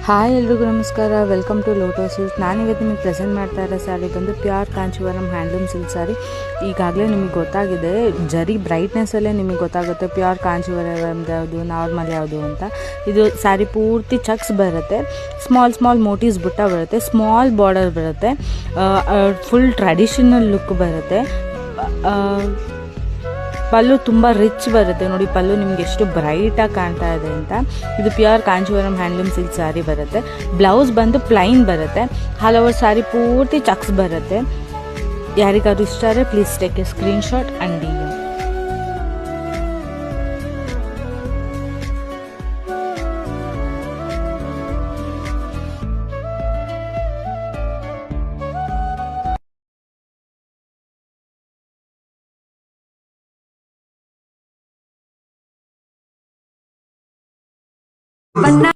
Hi ಎಲ್ರಿಗೂ ನಮಸ್ಕಾರ. Welcome to Loto silk. ನಾನಿವತ್ತು ನಿಮಗೆ ಪ್ರೆಸೆಂಟ್ ಮಾಡ್ತಾ ಇರೋ ಸ್ಯಾರಿ ಬಂದು pure Kanjeevaram handloom silk sari. ಈಗಾಗಲೇ ನಿಮಗೆ ಗೊತ್ತಾಗಿದೆ, ಜರಿ ಬ್ರೈಟ್ನೆಸ್ಸಲ್ಲೇ ನಿಮಗೆ ಗೊತ್ತಾಗುತ್ತೆ ಪ್ಯೂರ್ ಕಾಂಚೀವರಂ ಯಾವುದು ನಾರ್ಮಲ್ ಯಾವುದು ಅಂತ. ಇದು ಸ್ಯಾರಿ ಪೂರ್ತಿ ಚಕ್ಸ್ ಬರುತ್ತೆ, ಸ್ಮಾಲ್ ಮೋಟೀವ್ಸ್ ಬುಟ್ಟ ಬರುತ್ತೆ, ಸ್ಮಾಲ್ ಬಾರ್ಡರ್ ಬರುತ್ತೆ, ಫುಲ್ ಟ್ರೆಡಿಷನಲ್ ಲುಕ್ ಬರುತ್ತೆ. ಪಲ್ಲು ತುಂಬ ರಿಚ್ ಬರುತ್ತೆ ನೋಡಿ. ಪಲ್ಲು ನಿಮ್ಗೆ ಎಷ್ಟು ಬ್ರೈಟಾಗಿ ಕಾಣ್ತಾ ಇದೆ ಅಂತ. ಇದು pure Kanjeevaram handloom silk sari ಬರುತ್ತೆ. ಬ್ಲೌಸ್ ಬಂದು ಪ್ಲೈನ್ ಬರುತ್ತೆ. ಆಲ್ ಓವರ್ ಸ್ಯಾರಿ ಪೂರ್ತಿ ಚಕ್ಸ್ ಬರುತ್ತೆ. ಯಾರಿಗಾದ್ರೂ ಇಷ್ಟ ಆದರೆ please take A screenshot and DM. ಬಣ್ಣ